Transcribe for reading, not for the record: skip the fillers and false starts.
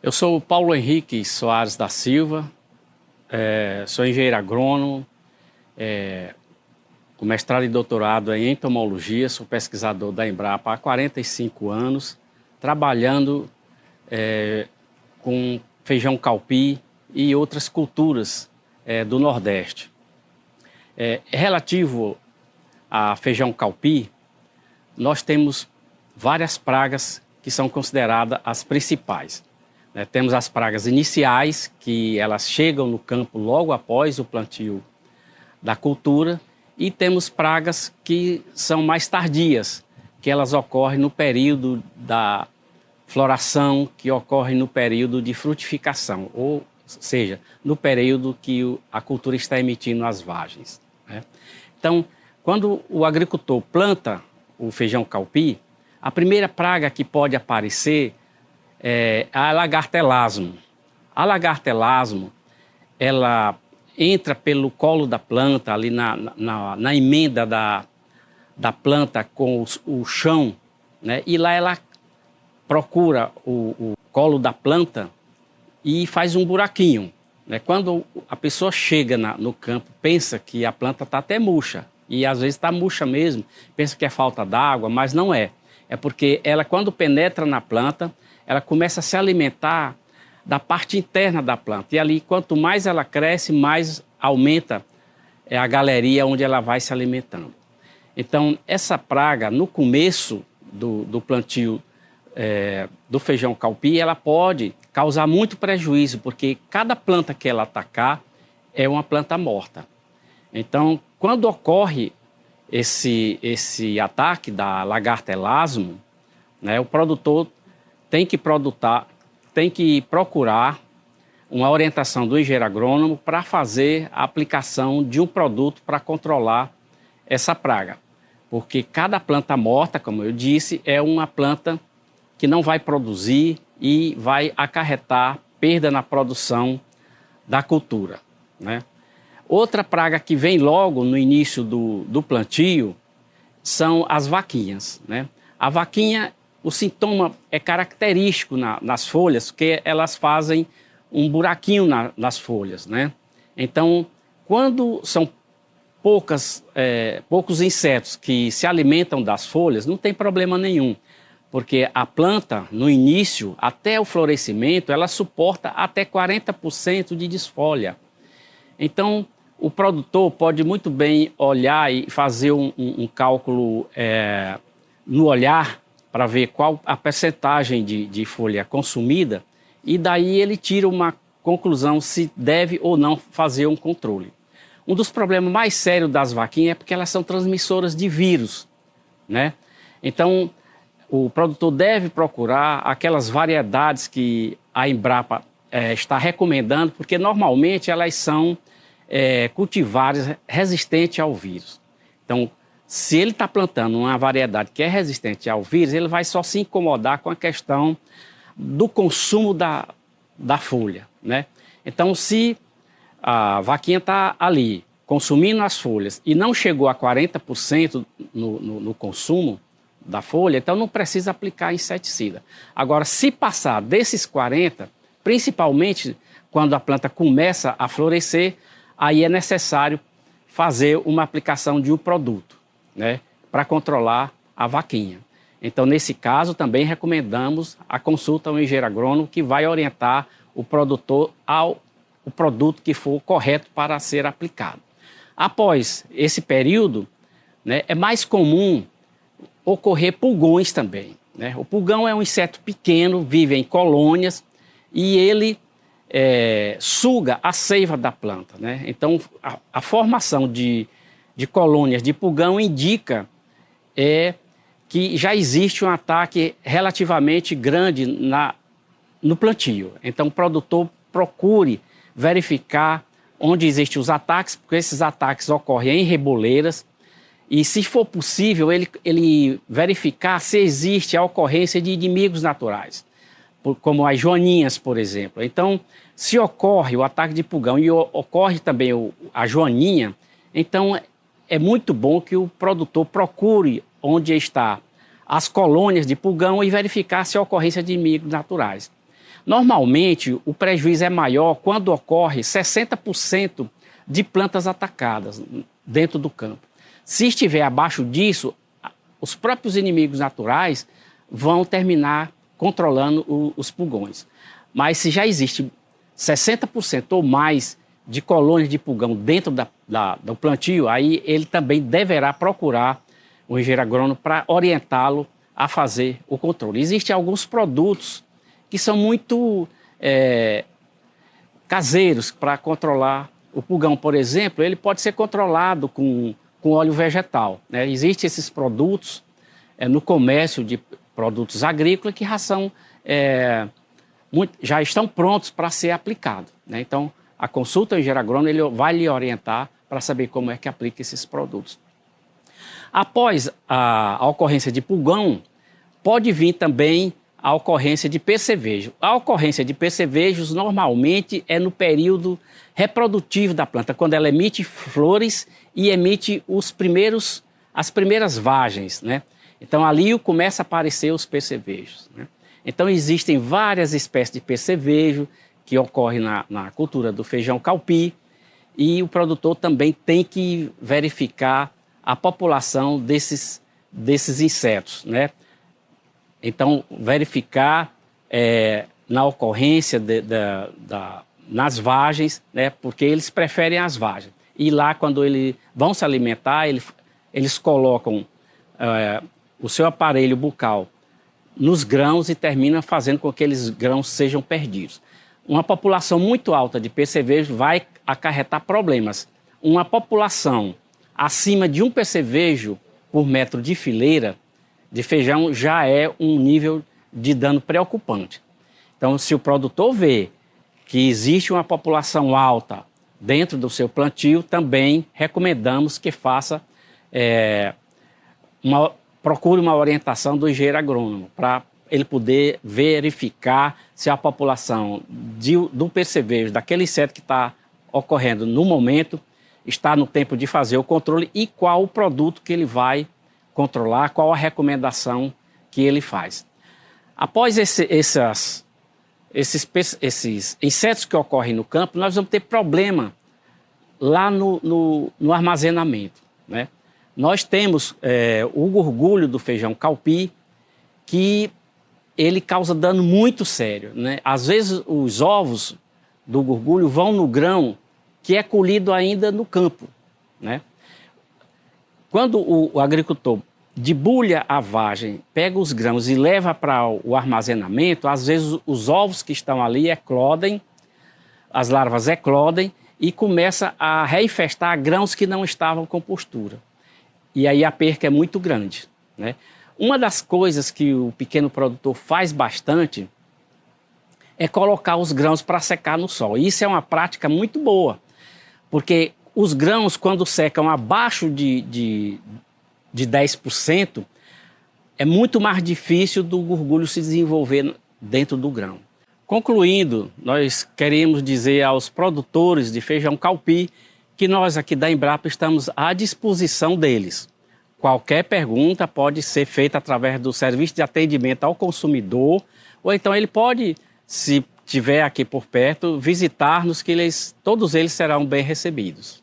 Eu sou o Paulo Henrique Soares da Silva, sou engenheiro agrônomo, com mestrado e doutorado em entomologia, sou pesquisador da Embrapa há 45 anos, trabalhando com feijão calpi e outras culturas do Nordeste. Relativo a feijão calpi, nós temos várias pragas que são consideradas as principais. Temos as pragas iniciais, que elas chegam no campo logo após o plantio da cultura, e temos pragas que são mais tardias, que elas ocorrem no período da floração, que ocorre no período de frutificação, ou seja, no período que a cultura está emitindo as vagens. Então, quando o agricultor planta o feijão calpi, a primeira praga que pode aparecer é a lagarta elasmo. A lagarta elasmo, ela entra pelo colo da planta, ali na emenda da planta com o chão, né? E lá ela procura o colo da planta e faz um buraquinho. Quando a pessoa chega no campo, pensa que a planta está até murcha, e às vezes está murcha mesmo, pensa que é falta d'água, mas não é. É porque ela, quando penetra na planta, ela começa a se alimentar da parte interna da planta. E ali, quanto mais ela cresce, mais aumenta a galeria onde ela vai se alimentando. Então, essa praga, no começo do plantio do feijão calpi, ela pode causar muito prejuízo, porque cada planta que ela atacar é uma planta morta. Então, quando ocorre esse ataque da lagarta elasmo, o produtor tem que procurar uma orientação do engenheiro agrônomo para fazer a aplicação de um produto para controlar essa praga. Porque cada planta morta, como eu disse, é uma planta que não vai produzir e vai acarretar perda na produção da cultura. Outra praga que vem logo no início do plantio são as vaquinhas. A vaquinha, o sintoma é característico nas folhas, porque elas fazem um buraquinho nas folhas. Então, quando são poucos insetos que se alimentam das folhas, não tem problema nenhum, porque a planta, no início, até o florescimento, ela suporta até 40% de desfolha. Então, o produtor pode muito bem olhar e fazer um cálculo no olhar para ver qual a percentagem de folha consumida, e daí ele tira uma conclusão se deve ou não fazer um controle. Um dos problemas mais sérios das vaquinhas é porque elas são transmissoras de vírus. Então, o produtor deve procurar aquelas variedades que a Embrapa está recomendando, porque normalmente elas são cultivares resistentes ao vírus. Então, se ele está plantando uma variedade que é resistente ao vírus, ele vai só se incomodar com a questão do consumo da folha. Então, se a vaquinha está ali consumindo as folhas e não chegou a 40% no consumo da folha, então não precisa aplicar inseticida. Agora, se passar desses 40%, principalmente quando a planta começa a florescer, aí é necessário fazer uma aplicação de um produto, para controlar a vaquinha. Então, nesse caso, também recomendamos a consulta ao engenheiro agrônomo, que vai orientar o produtor ao produto que for correto para ser aplicado. Após esse período, é mais comum ocorrer pulgões também. O pulgão é um inseto pequeno, vive em colônias e ele suga a seiva da planta. Então, a formação de colônias de pulgão indica que já existe um ataque relativamente grande no plantio. Então, o produtor procure verificar onde existem os ataques, porque esses ataques ocorrem em reboleiras, e, se for possível, ele verificar se existe a ocorrência de inimigos naturais, como as joaninhas, por exemplo. Então, se ocorre o ataque de pulgão e ocorre também a joaninha, então é muito bom que o produtor procure onde está as colônias de pulgão e verificar se há ocorrência de inimigos naturais. Normalmente, o prejuízo é maior quando ocorre 60% de plantas atacadas dentro do campo. Se estiver abaixo disso, os próprios inimigos naturais vão terminar controlando os pulgões. Mas se já existe 60% ou mais de colônias de pulgão dentro do plantio, aí ele também deverá procurar o engenheiro agrônomo para orientá-lo a fazer o controle. Existem alguns produtos que são muito caseiros para controlar o pulgão. Por exemplo, ele pode ser controlado com óleo vegetal, né? Existem esses produtos no comércio de produtos agrícolas que já estão prontos para ser aplicados, né? Então, a consulta ao engenheiro agrônomo ele vai lhe orientar para saber como é que aplica esses produtos. Após a ocorrência de pulgão, pode vir também a ocorrência de percevejo. A ocorrência de percevejos normalmente é no período reprodutivo da planta, quando ela emite flores e emite as primeiras vagens, né? Então ali começa a aparecer os percevejos, né? Então existem várias espécies de percevejo que ocorrem na cultura do feijão calpi, e o produtor também tem que verificar a população desses insetos, né? Então, verificar na ocorrência nas vagens, né? Porque eles preferem as vagens. E lá, quando eles vão se alimentar, eles colocam o seu aparelho bucal nos grãos e terminam fazendo com que aqueles grãos sejam perdidos. Uma população muito alta de percevejo vai acarretar problemas. Uma população acima de um percevejo por metro de fileira de feijão já é um nível de dano preocupante. Então, se o produtor vê que existe uma população alta dentro do seu plantio, também recomendamos que procure uma orientação do engenheiro agrônomo para ele poder verificar se a população do percevejo, daquele inseto que está ocorrendo no momento, está no tempo de fazer o controle e qual o produto que ele vai controlar, qual a recomendação que ele faz. Após esses insetos que ocorrem no campo, nós vamos ter problema lá no armazenamento, né? Nós temos o gorgulho do feijão calpi, que ele causa dano muito sério, né? Às vezes os ovos do gorgulho vão no grão que é colhido ainda no campo, né? Quando o agricultor debulha a vagem, pega os grãos e leva para o armazenamento, às vezes os ovos que estão ali eclodem, as larvas eclodem e começa a reinfestar grãos que não estavam com postura. E aí a perca é muito grande, né? Uma das coisas que o pequeno produtor faz bastante é colocar os grãos para secar no sol. Isso é uma prática muito boa, porque os grãos, quando secam abaixo de 10%, é muito mais difícil do gorgulho se desenvolver dentro do grão. Concluindo, nós queremos dizer aos produtores de feijão calpi que nós aqui da Embrapa estamos à disposição deles. Qualquer pergunta pode ser feita através do serviço de atendimento ao consumidor, ou então ele pode, se estiver aqui por perto, visitar-nos, que todos eles serão bem recebidos.